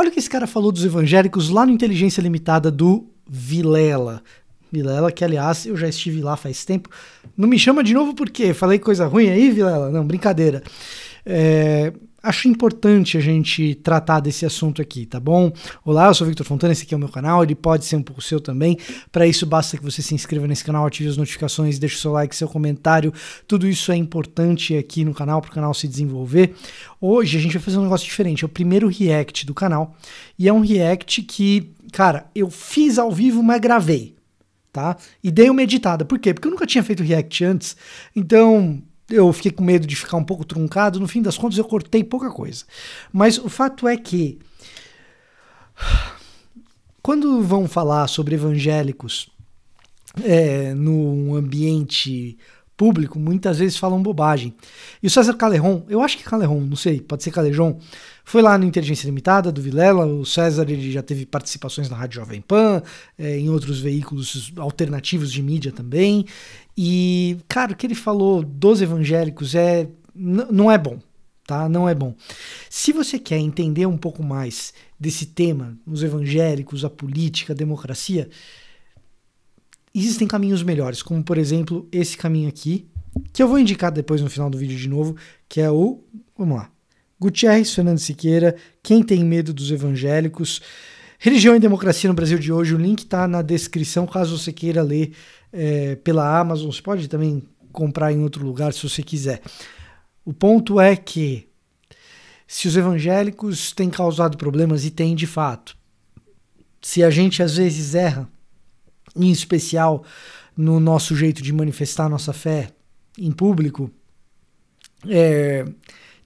Olha o que esse cara falou dos evangélicos lá no Inteligência Limitada do Vilela. Vilela, que aliás eu já estive lá faz tempo. Não me chama de novo por quê? Falei coisa ruim aí, Vilela? Não, brincadeira. Acho importante a gente tratar desse assunto aqui, tá bom? Olá, eu sou o Victor Fontana, esse aqui é o meu canal, ele pode ser um pouco seu também. Para isso basta que você se inscreva nesse canal, ative as notificações, deixe o seu like, seu comentário. Tudo isso é importante aqui no canal, para o canal se desenvolver. Hoje a gente vai fazer um negócio diferente, é o primeiro react do canal. E é um react que, cara, eu fiz ao vivo, mas gravei, tá? E dei uma editada. Por quê? Porque eu nunca tinha feito react antes, então eu fiquei com medo de ficar um pouco truncado. No fim das contas eu cortei pouca coisa. Mas o fato é que quando vão falar sobre evangélicos no ambiente público, muitas vezes falam bobagem. E o César Callejon, eu acho que é Callejon, não sei, pode ser Callejon, foi lá no Inteligência Limitada do Vilela. O César, ele já teve participações na Rádio Jovem Pan, em outros veículos alternativos de mídia também. E, cara, o que ele falou dos evangélicos não é bom, tá? Não é bom. Se você quer entender um pouco mais desse tema, os evangélicos, a política, a democracia, existem caminhos melhores, como por exemplo esse caminho aqui, que eu vou indicar depois no final do vídeo de novo, que é o, vamos lá, Gutierrez Fernando Siqueira, Quem Tem Medo dos Evangélicos, Religião e Democracia no Brasil de Hoje. O link tá na descrição, caso você queira ler pela Amazon. Você pode também comprar em outro lugar se você quiser. O ponto é que se os evangélicos têm causado problemas, e tem de fato, se a gente às vezes erra, em especial no nosso jeito de manifestar nossa fé em público,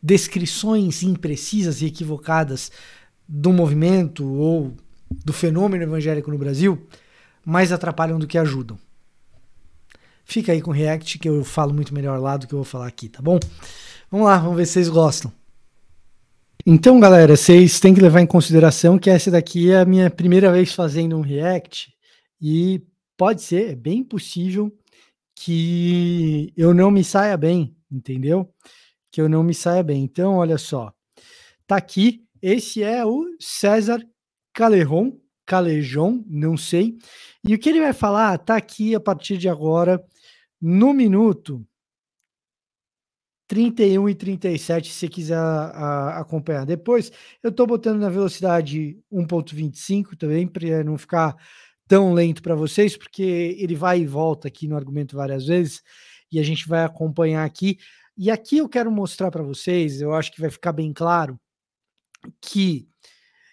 descrições imprecisas e equivocadas do movimento ou do fenômeno evangélico no Brasil mais atrapalham do que ajudam. Fica aí com o react, que eu falo muito melhor lá do que eu vou falar aqui, tá bom? Vamos lá, vamos ver se vocês gostam. Então, galera, vocês têm que levar em consideração que essa daqui é a minha primeira vez fazendo um react. E pode ser, é bem possível que eu não me saia bem, entendeu? Que eu não me saia bem. Então, olha só. Tá aqui, esse é o César Callejon, não sei. E o que ele vai falar tá aqui a partir de agora, no minuto 31 e 37, se você quiser acompanhar. Depois, eu tô botando na velocidade 1.25 também, para não ficar tão lento para vocês, porque ele vai e volta aqui no argumento várias vezes, e a gente vai acompanhar aqui. E aqui eu quero mostrar para vocês, eu acho que vai ficar bem claro, que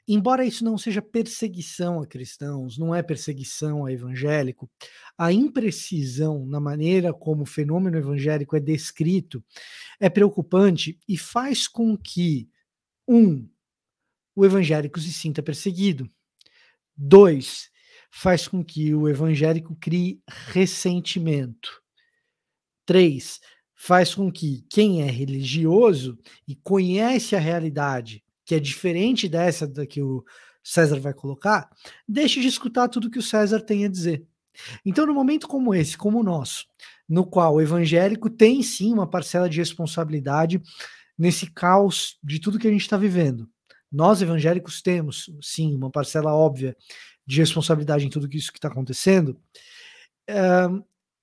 embora isso não seja perseguição a cristãos, não é perseguição a evangélico, a imprecisão na maneira como o fenômeno evangélico é descrito é preocupante e faz com que, o evangélico se sinta perseguido. 2, faz com que o evangélico crie ressentimento. 3, faz com que quem é religioso e conhece a realidade, que é diferente dessa da que o César vai colocar, deixe de escutar tudo que o César tem a dizer. Então, num momento como esse, como o nosso, no qual o evangélico tem sim uma parcela de responsabilidade nesse caos de tudo que a gente está vivendo. Nós, evangélicos, temos sim uma parcela óbvia de responsabilidade em tudo isso que está acontecendo.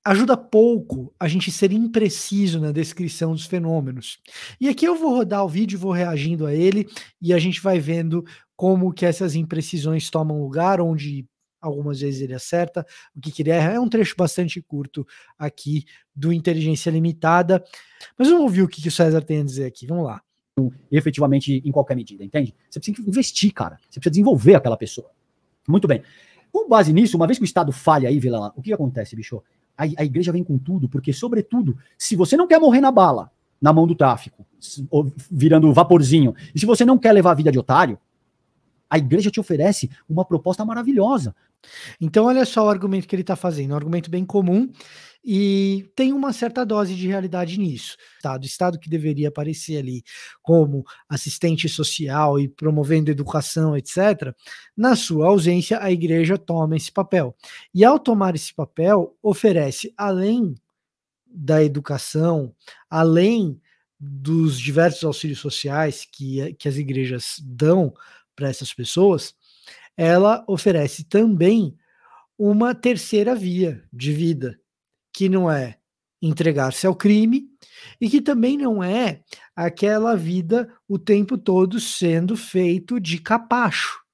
Ajuda pouco a gente ser impreciso na descrição dos fenômenos. E aqui eu vou rodar o vídeo, vou reagindo a ele, e a gente vai vendo como que essas imprecisões tomam lugar, onde algumas vezes ele acerta, o que ele erra. É um trecho bastante curto aqui do Inteligência Limitada, mas vamos ouvir o que o César tem a dizer aqui. Vamos lá. Efetivamente em qualquer medida, entende? Você precisa investir, cara. Você precisa desenvolver aquela pessoa. Muito bem. Com base nisso, uma vez que o Estado falha aí, Vilela, o que acontece, bicho? A igreja vem com tudo, porque, sobretudo, se você não quer morrer na bala, na mão do tráfico, ou virando vaporzinho, e se você não quer levar a vida de otário, a igreja te oferece uma proposta maravilhosa. Então, olha só o argumento que ele está fazendo, um argumento bem comum, e tem uma certa dose de realidade nisso. O Estado que deveria aparecer ali como assistente social e promovendo educação, etc., na sua ausência, a igreja toma esse papel. E ao tomar esse papel, oferece, além da educação, além dos diversos auxílios sociais que as igrejas dão para essas pessoas, ela oferece também uma terceira via de vida, que não é entregar-se ao crime e que também não é aquela vida o tempo todo sendo feito de capacho.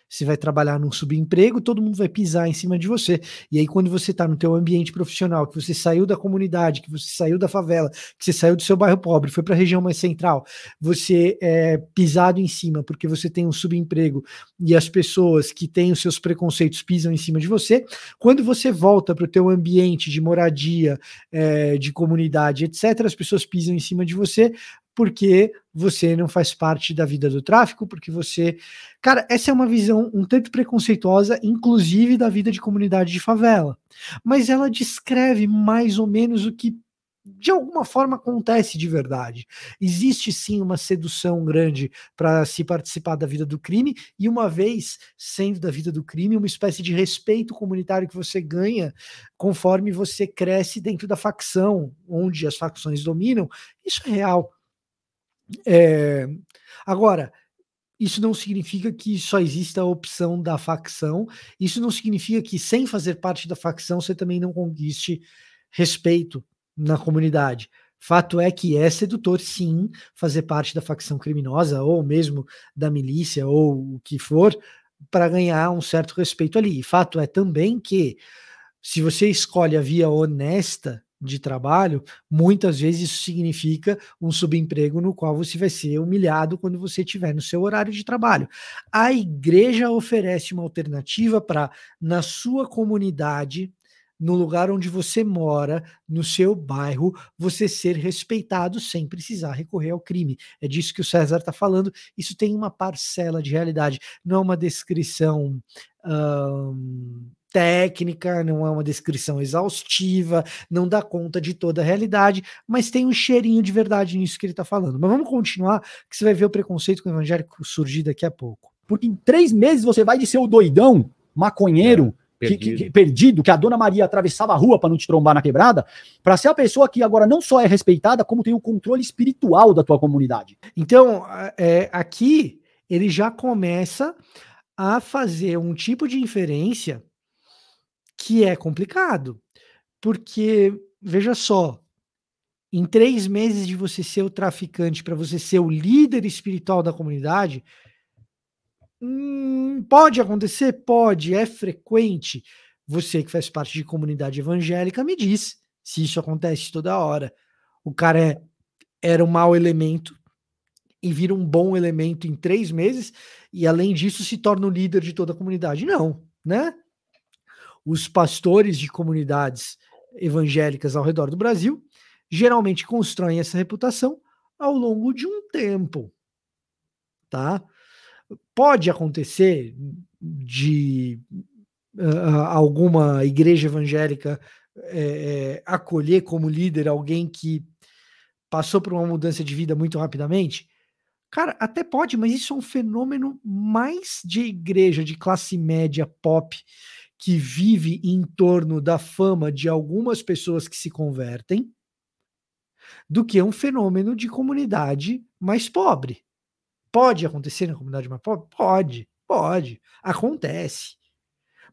Você vai trabalhar num subemprego, todo mundo vai pisar em cima de você. E aí, quando você está no teu ambiente profissional, que você saiu da comunidade, que você saiu da favela, que você saiu do seu bairro pobre, foi para a região mais central, você é pisado em cima porque você tem um subemprego e as pessoas que têm os seus preconceitos pisam em cima de você. Quando você volta para o teu ambiente de moradia, de comunidade, etc., as pessoas pisam em cima de você porque você não faz parte da vida do tráfico, porque você... Cara, essa é uma visão um tanto preconceituosa, inclusive da vida de comunidade de favela. Mas ela descreve mais ou menos o que, de alguma forma, acontece de verdade. Existe, sim, uma sedução grande para se participar da vida do crime, e uma vez sendo da vida do crime, uma espécie de respeito comunitário que você ganha conforme você cresce dentro da facção, onde as facções dominam. Isso é real. Agora, isso não significa que só exista a opção da facção, isso não significa que sem fazer parte da facção você também não conquiste respeito na comunidade. Fato é que é sedutor, sim, fazer parte da facção criminosa, ou mesmo da milícia, ou o que for, para ganhar um certo respeito ali. E fato é também que, se você escolhe a via honesta de trabalho, muitas vezes isso significa um subemprego no qual você vai ser humilhado quando você estiver no seu horário de trabalho. A igreja oferece uma alternativa para, na sua comunidade, no lugar onde você mora, no seu bairro, você ser respeitado sem precisar recorrer ao crime. É disso que o César está falando. Isso tem uma parcela de realidade, não é uma descrição técnica, não é uma descrição exaustiva, não dá conta de toda a realidade, mas tem um cheirinho de verdade nisso que ele está falando. Mas vamos continuar, que você vai ver o preconceito com o evangélico surgir daqui a pouco. Porque em 3 meses você vai de ser o doidão, maconheiro, perdido, que a Dona Maria atravessava a rua para não te trombar na quebrada, para ser a pessoa que agora não só é respeitada, como tem o controle espiritual da tua comunidade. Então, aqui ele já começa a fazer um tipo de inferência que é complicado, porque, veja só, em 3 meses de você ser o traficante para você ser o líder espiritual da comunidade, pode acontecer? Pode, é frequente. Você que faz parte de comunidade evangélica me diz se isso acontece toda hora. O cara era um mau elemento e vira um bom elemento em 3 meses e, além disso, se torna o líder de toda a comunidade. Não, né? Os pastores de comunidades evangélicas ao redor do Brasil geralmente constroem essa reputação ao longo de um tempo, tá? Pode acontecer de alguma igreja evangélica acolher como líder alguém que passou por uma mudança de vida muito rapidamente? Cara, até pode, mas isso é um fenômeno mais de igreja de classe média pop, que vive em torno da fama de algumas pessoas que se convertem, do que um fenômeno de comunidade mais pobre. Pode acontecer na comunidade mais pobre? Pode. Acontece.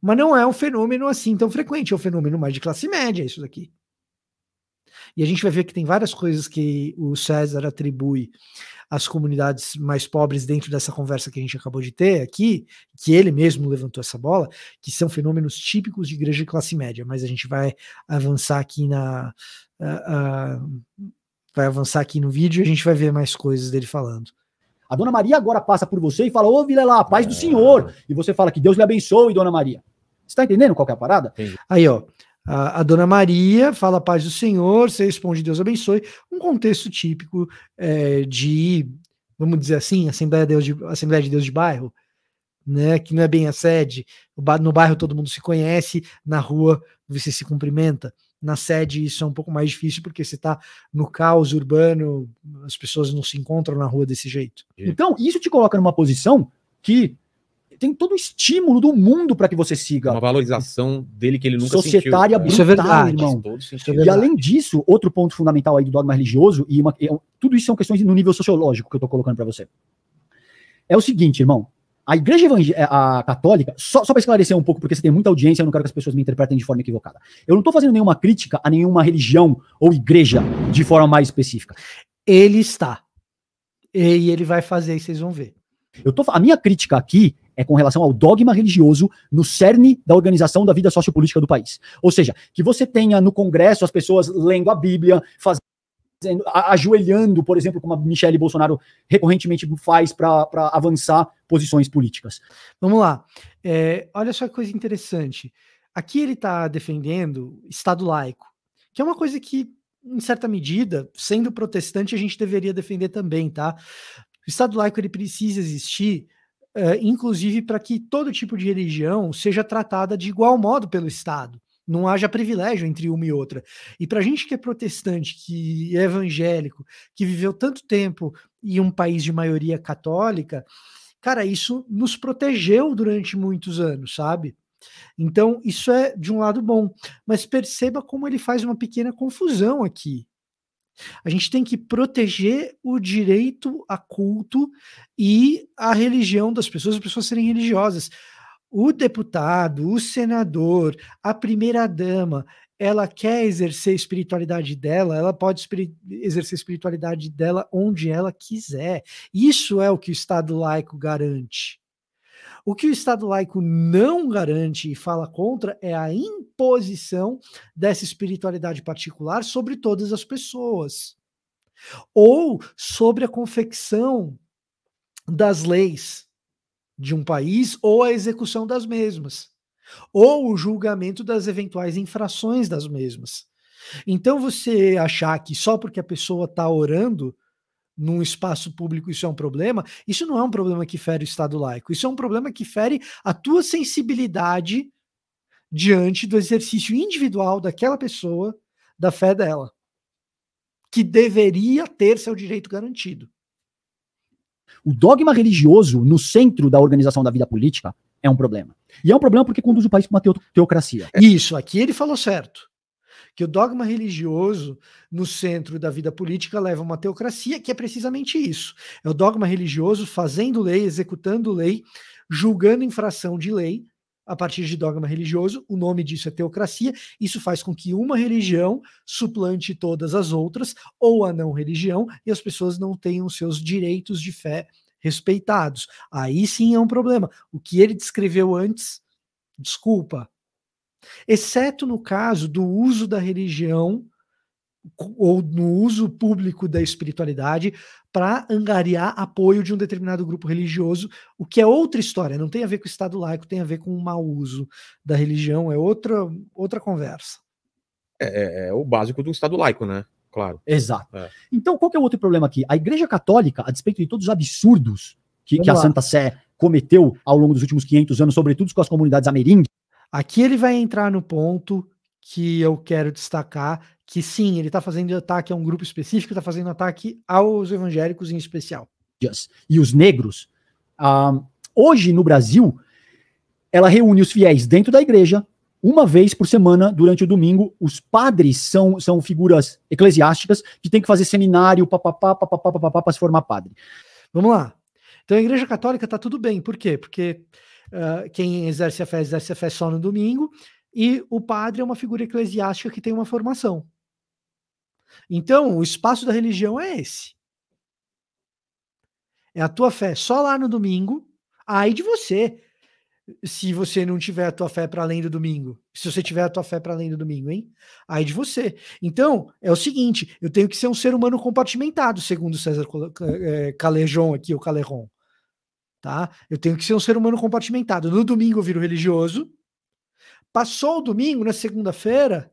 Mas não é um fenômeno assim tão frequente, é um fenômeno mais de classe média, isso daqui. E a gente vai ver que tem várias coisas que o César atribui às comunidades mais pobres dentro dessa conversa que a gente acabou de ter aqui, que ele mesmo levantou essa bola, que são fenômenos típicos de igreja de classe média, mas a gente vai avançar aqui vai avançar aqui no vídeo e a gente vai ver mais coisas dele falando. A Dona Maria agora passa por você e fala: ô Vilela, a paz do Senhor. E você fala que Deus lhe abençoe, Dona Maria. Você tá entendendo qual que é a parada? Entendi. Aí, ó. A Dona Maria fala: paz do Senhor, você responde: Deus abençoe. Um contexto típico de, vamos dizer assim, Assembleia de Deus de bairro, né? Que não é bem a sede. No bairro todo mundo se conhece, na rua você se cumprimenta. Na sede isso é um pouco mais difícil porque você está no caos urbano, as pessoas não se encontram na rua desse jeito. Então, isso te coloca numa posição que tem todo o estímulo do mundo para que você siga. Uma valorização dele que ele nunca societária sentiu. Isso é verdade, irmão. E além disso, outro ponto fundamental aí do dogma religioso, tudo isso são questões no nível sociológico que eu tô colocando para você. É o seguinte, irmão. A igreja a católica, só para esclarecer um pouco, porque você tem muita audiência, eu não quero que as pessoas me interpretem de forma equivocada. Eu não estou fazendo nenhuma crítica a nenhuma religião ou igreja de forma mais específica. Ele está. E ele vai fazer, e vocês vão ver. A minha crítica aqui é com relação ao dogma religioso no cerne da organização da vida sociopolítica do país. Ou seja, que você tenha no Congresso as pessoas lendo a Bíblia, ajoelhando, por exemplo, como a Michelle Bolsonaro recorrentemente faz para avançar posições políticas. Vamos lá. Olha só que coisa interessante. Aqui ele está defendendo Estado laico, que é uma coisa que, em certa medida, sendo protestante, a gente deveria defender também, tá? O Estado laico ele precisa existir, inclusive para que todo tipo de religião seja tratada de igual modo pelo Estado. Não haja privilégio entre uma e outra. E para a gente que é protestante, que é evangélico, que viveu tanto tempo em um país de maioria católica, cara, isso nos protegeu durante muitos anos, sabe? Então, isso é de um lado bom. Mas perceba como ele faz uma pequena confusão aqui. A gente tem que proteger o direito a culto e a religião das pessoas, as pessoas serem religiosas. O deputado, o senador, a primeira-dama, ela quer exercer a espiritualidade dela, ela pode exercer a espiritualidade dela onde ela quiser. Isso é o que o Estado laico garante. O que o Estado laico não garante e fala contra é a imposição dessa espiritualidade particular sobre todas as pessoas, ou sobre a confecção das leis de um país, ou a execução das mesmas, ou o julgamento das eventuais infrações das mesmas. Então você achar que só porque a pessoa está orando num espaço público isso é um problema, isso não é um problema que fere o Estado laico, isso é um problema que fere a tua sensibilidade diante do exercício individual daquela pessoa, da fé dela, que deveria ter seu direito garantido. O dogma religioso no centro da organização da vida política é um problema. E é um problema porque conduz o país para uma teocracia. Isso, aqui ele falou certo. Que o dogma religioso no centro da vida política leva a uma teocracia, que é precisamente isso. É o dogma religioso fazendo lei, executando lei, julgando infração de lei a partir de dogma religioso. O nome disso é teocracia. Isso faz com que uma religião suplante todas as outras, ou a não religião, e as pessoas não tenham seus direitos de fé respeitados. Aí sim é um problema. O que ele descreveu antes, desculpa, exceto no caso do uso da religião ou no uso público da espiritualidade para angariar apoio de um determinado grupo religioso, o que é outra história, não tem a ver com o Estado laico, tem a ver com o mau uso da religião, é outra conversa. É o básico do Estado laico, né? Claro. Exato. Então, qual que é o outro problema aqui? A Igreja Católica, a despeito de todos os absurdos que a Santa Sé cometeu ao longo dos últimos 500 anos, sobretudo com as comunidades ameríndias. Aqui ele vai entrar no ponto que eu quero destacar, que sim, ele está fazendo ataque a um grupo específico, está fazendo ataque aos evangélicos em especial. E os negros. Hoje, no Brasil, ela reúne os fiéis dentro da igreja, uma vez por semana, durante o domingo. Os padres são figuras eclesiásticas que tem que fazer seminário, para se formar padre. Vamos lá. Então a Igreja Católica está tudo bem. Por quê? Porque quem exerce a fé só no domingo, e o padre é uma figura eclesiástica que tem uma formação. Então, o espaço da religião é esse. É a tua fé só lá no domingo, aí de você, se você não tiver a tua fé para além do domingo. Se você tiver a tua fé para além do domingo, hein? Aí de você. Então, é o seguinte, eu tenho que ser um ser humano compartimentado, segundo César Calejon aqui, o Caleron. Tá? Eu tenho que ser um ser humano compartimentado. No domingo eu viro religioso. Passou o domingo, na segunda-feira,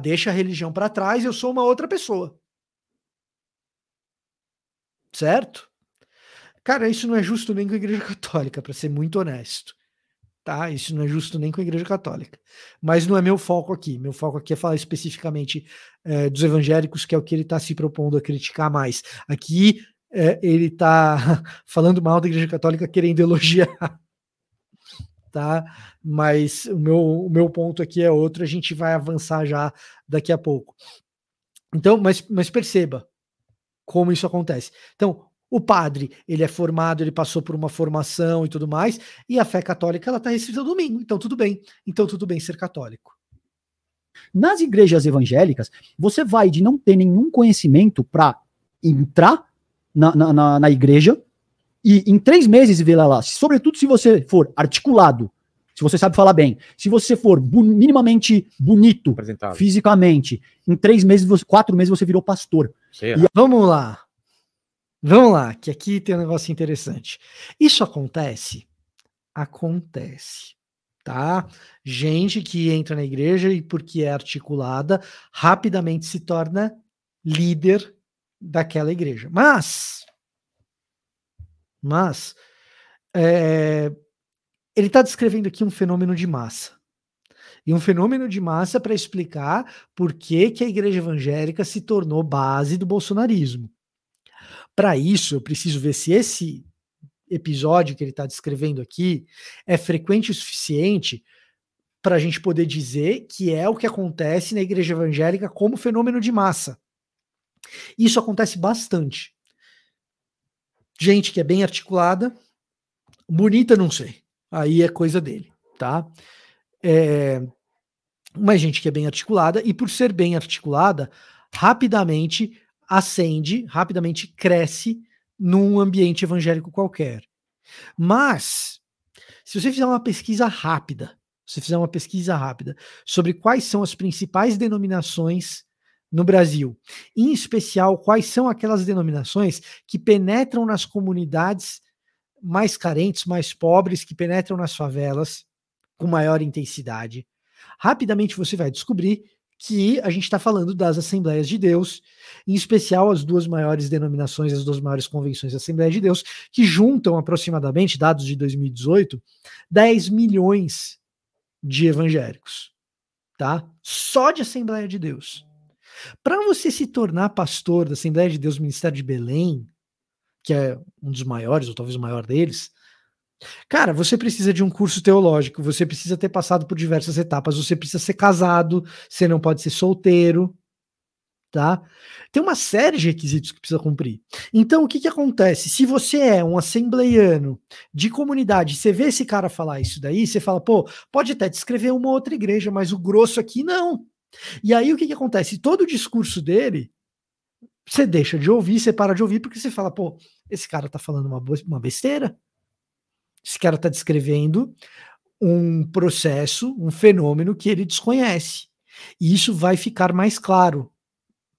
deixa a religião para trás, eu sou uma outra pessoa. Certo? Cara, isso não é justo nem com a Igreja Católica, para ser muito honesto. Tá? Isso não é justo nem com a Igreja Católica. Mas não é meu foco aqui. Meu foco aqui é falar especificamente dos evangélicos, que é o que ele está se propondo a criticar mais. Aqui ele está falando mal da Igreja Católica, querendo elogiar. Tá? Mas o meu ponto aqui é outro, a gente vai avançar já daqui a pouco. Então, mas perceba como isso acontece. Então, O padre, ele é formado, ele passou por uma formação e tudo mais, e a fé católica, ela está restrita ao domingo, então tudo bem. Então tudo bem ser católico. Nas igrejas evangélicas, você vai de não ter nenhum conhecimento para entrar na igreja e em 3 meses, Vilela, sobretudo se você for articulado, se você sabe falar bem, se você for minimamente bonito Apresentável. fisicamente, em 3 meses, 4 meses você virou pastor. Vamos lá, que aqui tem um negócio interessante. Isso acontece, tá? Gente que entra na igreja e porque é articulada, rapidamente se torna líder daquela igreja. Mas ele está descrevendo aqui um fenômeno de massa. E um fenômeno de massa para explicar por que a igreja evangélica se tornou base do bolsonarismo. Para isso, eu preciso ver se esse episódio que ele está descrevendo aqui é frequente o suficiente para a gente poder dizer que é o que acontece na igreja evangélica como fenômeno de massa. Isso acontece bastante. Gente que é bem articulada, bonita não sei, aí é coisa dele, tá? Mas gente que é bem articulada, e por ser bem articulada, rapidamente ascende, rapidamente cresce num ambiente evangélico qualquer. Mas, se você fizer uma pesquisa rápida, sobre quais são as principais denominações no Brasil, em especial quais são aquelas denominações que penetram nas comunidades mais carentes, mais pobres, que penetram nas favelas com maior intensidade, rapidamente você vai descobrir que a gente está falando das Assembleias de Deus, em especial as 2 maiores denominações, as 2 maiores convenções da Assembleia de Deus, que juntam aproximadamente, dados de 2018, 10 milhões de evangélicos, tá? Só de Assembleia de Deus. Para você se tornar pastor da Assembleia de Deus Ministério de Belém, que é um dos maiores, ou talvez o maior deles, cara, você precisa de um curso teológico, você precisa ter passado por diversas etapas, você precisa ser casado, você não pode ser solteiro, tá? Tem uma série de requisitos que precisa cumprir. Então, o que acontece? Se você é um assembleiano de comunidade, você vê esse cara falar isso daí, você fala, pô, pode até descrever uma outra igreja, mas o grosso aqui não. E aí, o que acontece? Todo o discurso dele, você deixa de ouvir, você para de ouvir, porque você fala, pô, esse cara tá falando uma besteira. Esse cara está descrevendo um processo, um fenômeno que ele desconhece. E isso vai ficar mais claro,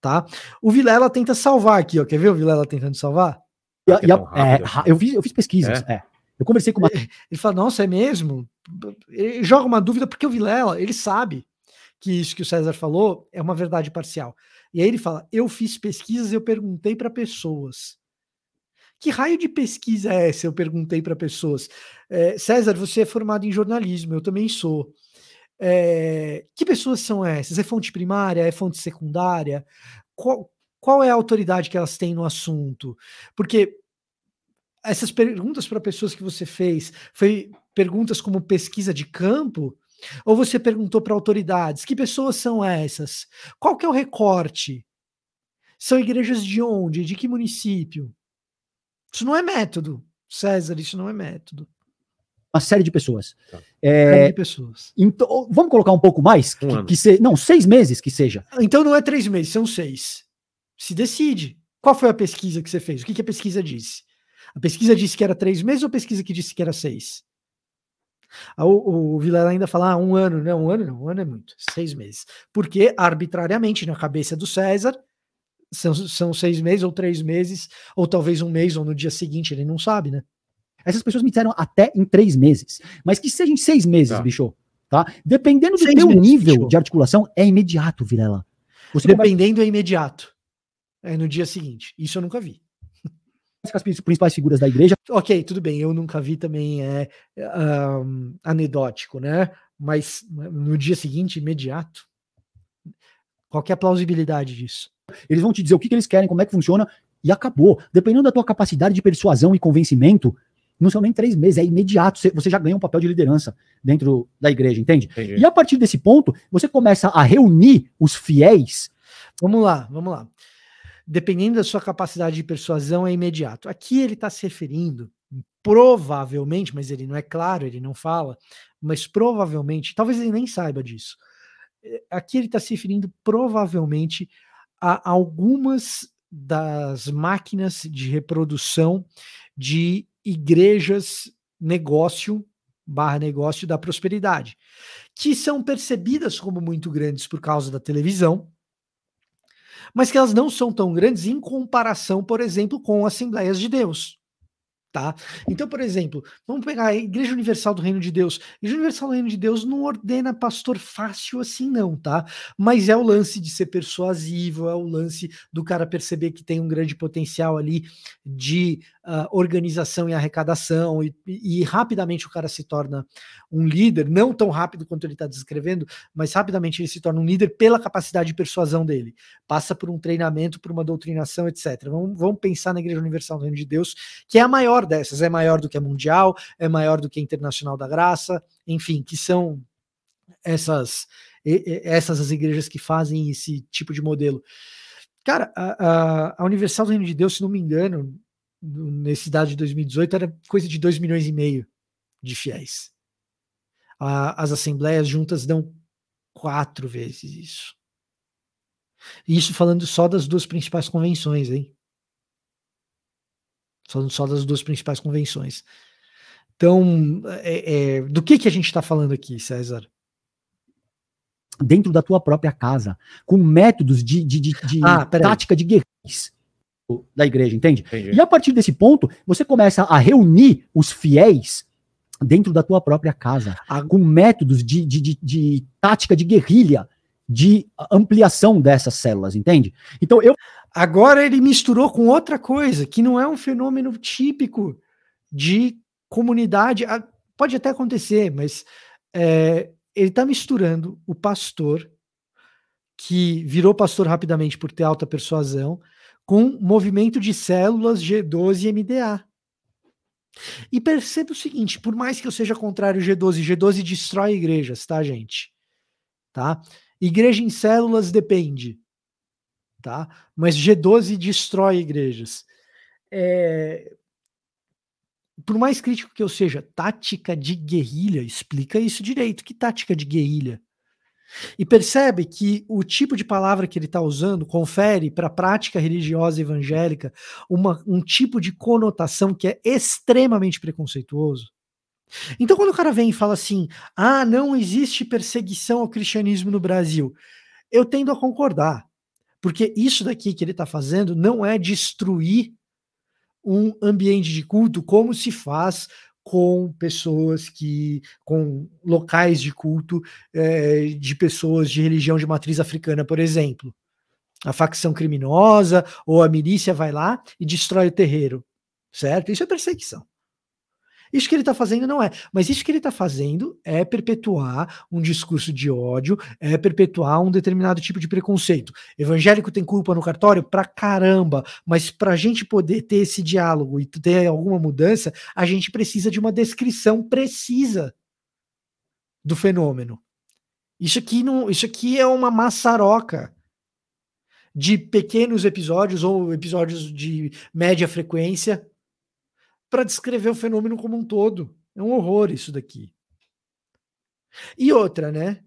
tá? O Vilela tenta salvar aqui, ó. Quer ver o Vilela tentando salvar? Eu fiz pesquisas, Eu conversei com uma... Ele fala, nossa, é mesmo? Ele joga uma dúvida porque o Vilela, ele sabe que isso que o César falou é uma verdade parcial. E aí ele fala, eu fiz pesquisas, eu perguntei para pessoas. Que raio de pesquisa é essa? Eu perguntei para pessoas. César, você é formado em jornalismo, eu também sou. Que pessoas são essas? É fonte primária? É fonte secundária? Qual é a autoridade que elas têm no assunto? Porque essas perguntas para pessoas que você fez, foi perguntas como pesquisa de campo? Ou você perguntou para autoridades? Que pessoas são essas? Qual que é o recorte? São igrejas de onde? De que município? Isso não é método, César, isso não é método. Uma série de pessoas. Tá. Série de pessoas. Então, vamos colocar um pouco mais? Não, 6 meses que seja. Então não é 3 meses, são 6. Se decide. Qual foi a pesquisa que você fez? O que a pesquisa disse? A pesquisa disse que era 3 meses ou a pesquisa que disse que era 6? O Vilela ainda fala, 1 ano. Não, 1 ano não, 1 ano é muito. 6 meses. Porque, arbitrariamente, na cabeça do César, são 6 meses ou 3 meses, ou talvez 1 mês, ou no dia seguinte, ele não sabe, né? Essas pessoas me disseram até em 3 meses. Mas que seja em 6 meses, bicho. Tá? Dependendo do teu nível de articulação, é imediato, Vilela. Dependendo é imediato. É no dia seguinte. Isso eu nunca vi. As principais figuras da igreja. Ok, tudo bem. Eu nunca vi também, anedótico, né? Mas no dia seguinte, imediato. Qual que é a plausibilidade disso? Eles vão te dizer o que eles querem, como é que funciona, e acabou. Dependendo da tua capacidade de persuasão e convencimento, não são nem 3 meses, é imediato. Você já ganha um papel de liderança dentro da igreja, entende? Entendi. E a partir desse ponto, você começa a reunir os fiéis. Vamos lá. dependendo da sua capacidade de persuasão, é imediato. Aqui ele está se referindo, provavelmente, mas ele não é claro, ele não fala, mas provavelmente, talvez ele nem saiba disso. Aqui ele está se referindo provavelmente a algumas das máquinas de reprodução de igrejas negócio da prosperidade, que são percebidas como muito grandes por causa da televisão, mas que elas não são tão grandes em comparação, por exemplo, com Assembleias de Deus. Tá? Então, por exemplo, vamos pegar a Igreja Universal do Reino de Deus. A Igreja Universal do Reino de Deus não ordena pastor fácil assim, não, tá? Mas é o lance de ser persuasivo, é o lance do cara perceber que tem um grande potencial ali de organização e arrecadação, e rapidamente o cara se torna um líder, não tão rápido quanto ele está descrevendo, mas rapidamente ele se torna um líder pela capacidade de persuasão dele. Passa por um treinamento, por uma doutrinação, etc. Vamos pensar na Igreja Universal do Reino de Deus, que é a maior dessas, é maior do que a Mundial, é maior do que a Internacional da Graça, enfim, que são essas as igrejas que fazem esse tipo de modelo. Cara, a Universal do Reino de Deus, se não me engano, nesse dado de 2018, era coisa de 2,5 milhões de fiéis. As assembleias juntas dão 4 vezes isso. Isso falando só das 2 principais convenções, hein? Falando só das 2 principais convenções. Então, do que a gente está falando aqui, César? Dentro da tua própria casa, com métodos de tática de guerreiros da igreja, entende? Entendi. E a partir desse ponto, você começa a reunir os fiéis dentro da tua própria casa, com métodos de tática de guerrilha, de ampliação dessas células, entende? Então, agora ele misturou com outra coisa, que não é um fenômeno típico de comunidade. Pode até acontecer, mas ele está misturando o pastor, que virou pastor rapidamente por ter alta persuasão, com movimento de células G12 e MDA. E perceba o seguinte, por mais que eu seja contrário ao G12 destrói igrejas, tá, gente? Tá? Igreja em células depende, tá? Mas G12 destrói igrejas. Por mais crítico que eu seja, tática de guerrilha, explica isso direito. Que tática de guerrilha? E percebe que o tipo de palavra que ele está usando confere para a prática religiosa evangélica um tipo de conotação que é extremamente preconceituoso. Então, quando o cara vem e fala assim, não existe perseguição ao cristianismo no Brasil, eu tendo a concordar, porque isso daqui que ele está fazendo não é destruir um ambiente de culto como se faz com pessoas com locais de culto de pessoas de religião de matriz africana, por exemplo. A facção criminosa ou a milícia vai lá e destrói o terreiro, certo? Isso é perseguição. Isso que ele está fazendo não é. Mas isso que ele está fazendo é perpetuar um discurso de ódio, é perpetuar um determinado tipo de preconceito. Evangélico tem culpa no cartório? Pra caramba. Mas para a gente poder ter esse diálogo e ter alguma mudança, a gente precisa de uma descrição precisa do fenômeno. Isso aqui é uma maçaroca de pequenos episódios ou episódios de média frequência para descrever o fenômeno como um todo. É um horror isso daqui. E outra, né?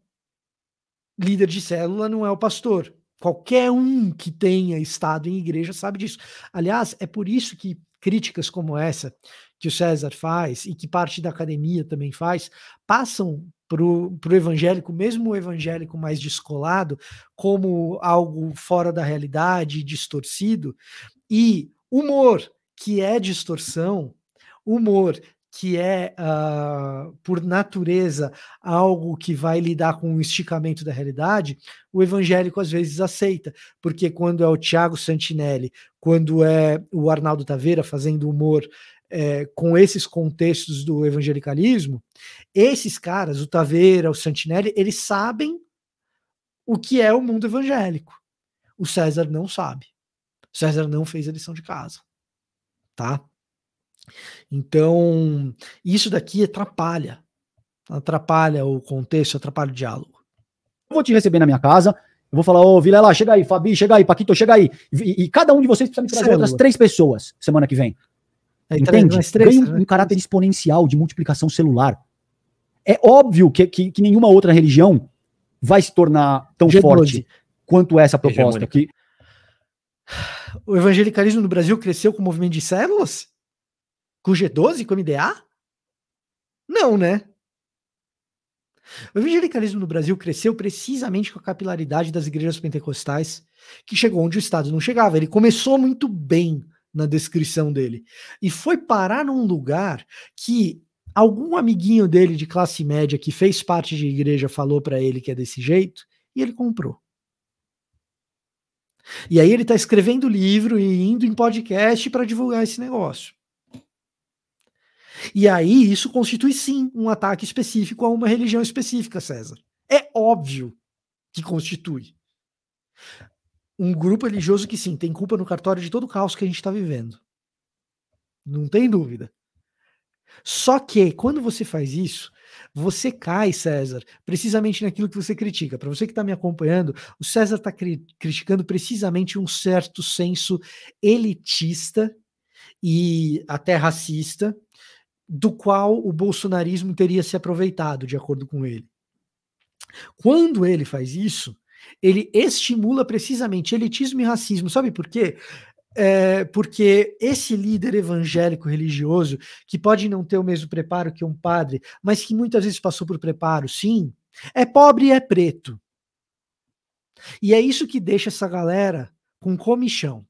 Líder de célula não é o pastor. Qualquer um que tenha estado em igreja sabe disso. Aliás, é por isso que críticas como essa que o César faz e que parte da academia também faz, passam pro evangélico, mesmo o evangélico mais descolado, como algo fora da realidade, distorcido, e humor, que é distorção, humor que é, por natureza, algo que vai lidar com o esticamento da realidade, o evangélico às vezes aceita, porque quando é o Thiago Santinelli, quando é o Arnaldo Taveira fazendo humor com esses contextos do evangelicalismo, esses caras, o Taveira, o Santinelli, eles sabem o que é o mundo evangélico. O César não sabe. O César não fez a lição de casa. Tá? Então, isso daqui atrapalha o contexto, atrapalha o diálogo. Eu vou te receber na minha casa Eu vou falar, ô Vilela, chega aí, Fabi, chega aí, Paquito, chega aí. E cada um de vocês precisa me trazer outras 3 pessoas semana que vem. Aí, entende? Ganha um né? caráter exponencial de multiplicação celular. É óbvio que nenhuma outra religião vai se tornar tão G12. forte quanto essa proposta. Que... O evangelicalismo no Brasil cresceu com o movimento de células? Com o G12, com o MDA? Não, né? O evangelicalismo no Brasil cresceu precisamente com a capilaridade das igrejas pentecostais, que chegou onde o Estado não chegava. Ele começou muito bem na descrição dele e foi parar num lugar que algum amiguinho dele de classe média que fez parte de igreja falou para ele que é desse jeito e ele comprou. E aí ele tá escrevendo livro e indo em podcast para divulgar esse negócio. E aí isso constitui sim um ataque específico a uma religião específica, César. É óbvio que constitui. Um grupo religioso que sim, tem culpa no cartório de todo o caos que a gente está vivendo. Não tem dúvida. Só que quando você faz isso, você cai, César, precisamente naquilo que você critica. Para você que está me acompanhando, o César está criticando precisamente um certo senso elitista e até racista, do qual o bolsonarismo teria se aproveitado, de acordo com ele. Quando ele faz isso, ele estimula precisamente elitismo e racismo. Sabe por quê? Porque esse líder evangélico religioso, que pode não ter o mesmo preparo que um padre, mas que muitas vezes passou por preparo, sim, é pobre e é preto. E é isso que deixa essa galera com comichão.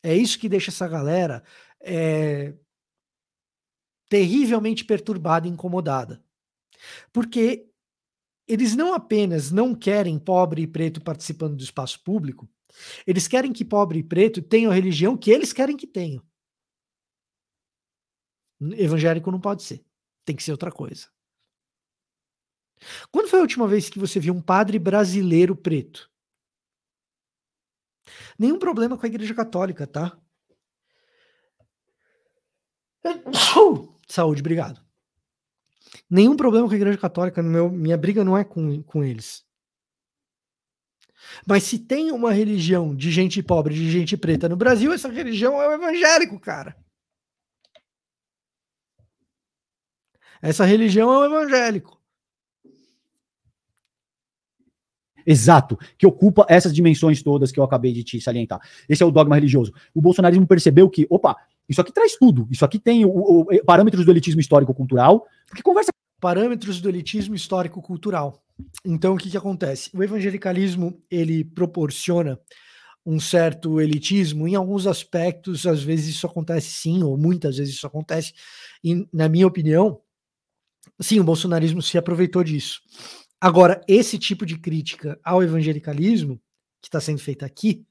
É isso que deixa essa galera terrivelmente perturbada e incomodada. Porque eles não apenas não querem pobre e preto participando do espaço público, eles querem que pobre e preto tenham a religião que eles querem que tenham. Evangélico não pode ser. Tem que ser outra coisa. Quando foi a última vez que você viu um padre brasileiro preto? Nenhum problema com a Igreja Católica, tá? Saúde, obrigado. Nenhum problema com a Igreja Católica. Minha briga não é com eles. Mas se tem uma religião de gente pobre, de gente preta no Brasil, essa religião é o evangélico, cara. Essa religião é o evangélico. Exato, que ocupa essas dimensões todas que eu acabei de te salientar. Esse é o dogma religioso. O bolsonarismo percebeu que, opa, isso aqui traz tudo. Isso aqui tem parâmetros do elitismo histórico-cultural, porque conversa... Parâmetros do elitismo histórico-cultural. Então, o que acontece? O evangelicalismo, ele proporciona um certo elitismo em alguns aspectos, às vezes isso acontece sim, ou muitas vezes isso acontece, e na minha opinião, sim, o bolsonarismo se aproveitou disso. Agora, esse tipo de crítica ao evangelicalismo, que está sendo feita aqui,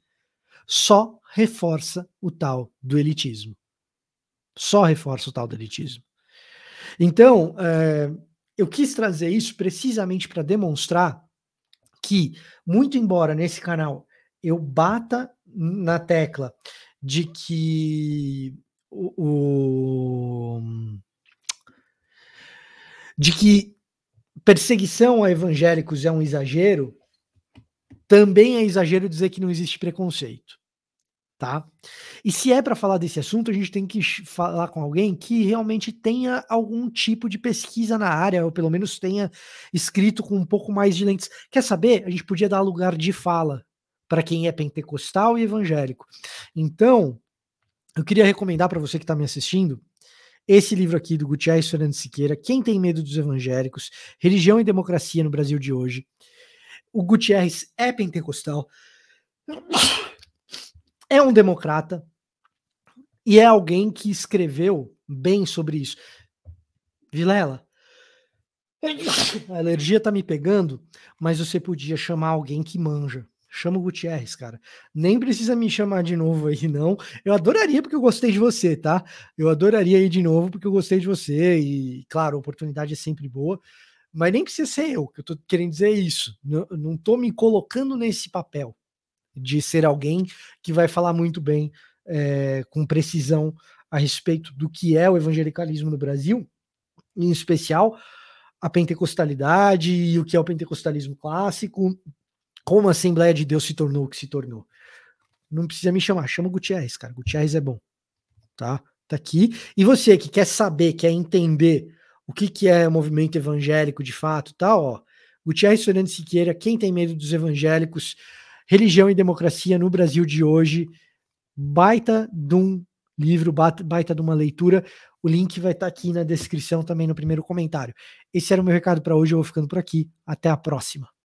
só reforça o tal do elitismo. Só reforça o tal do elitismo. Então, eu quis trazer isso precisamente para demonstrar que, muito embora nesse canal eu bata na tecla de que de que perseguição a evangélicos é um exagero, também é exagero dizer que não existe preconceito, tá? E se é para falar desse assunto, a gente tem que falar com alguém que realmente tenha algum tipo de pesquisa na área, ou pelo menos tenha escrito com um pouco mais de lentes. Quer saber? A gente podia dar lugar de fala para quem é pentecostal e evangélico. Então, eu queria recomendar para você que está me assistindo esse livro aqui do Gutierrez Fernandes Siqueira, Quem Tem Medo dos Evangélicos, Religião e Democracia no Brasil de Hoje. O Gutierrez é pentecostal, é um democrata e é alguém que escreveu bem sobre isso. Vilela, a alergia tá me pegando, mas você podia chamar alguém que manja. Chama o Gutierrez, cara. Nem precisa me chamar de novo aí, não. Eu adoraria porque eu gostei de você, tá? Eu adoraria ir de novo porque eu gostei de você. E, claro, a oportunidade é sempre boa. Mas nem precisa ser eu, que eu tô querendo dizer isso. Não tô me colocando nesse papel de ser alguém que vai falar muito bem, com precisão, a respeito do que é o evangelicalismo no Brasil, em especial a pentecostalidade e o que é o pentecostalismo clássico, como a Assembleia de Deus se tornou o que se tornou. Não precisa me chamar, chama o Gutierrez, cara. Gutierrez é bom, tá? Tá aqui. E você que quer saber, quer entender o que é o movimento evangélico de fato, tal, ó. Gutierrez Fernandes Siqueira, Quem Tem Medo dos Evangélicos, Religião e Democracia no Brasil de Hoje. Baita de um livro, baita de uma leitura. O link vai estar aqui na descrição também no primeiro comentário. Esse era o meu recado para hoje, eu vou ficando por aqui. Até a próxima.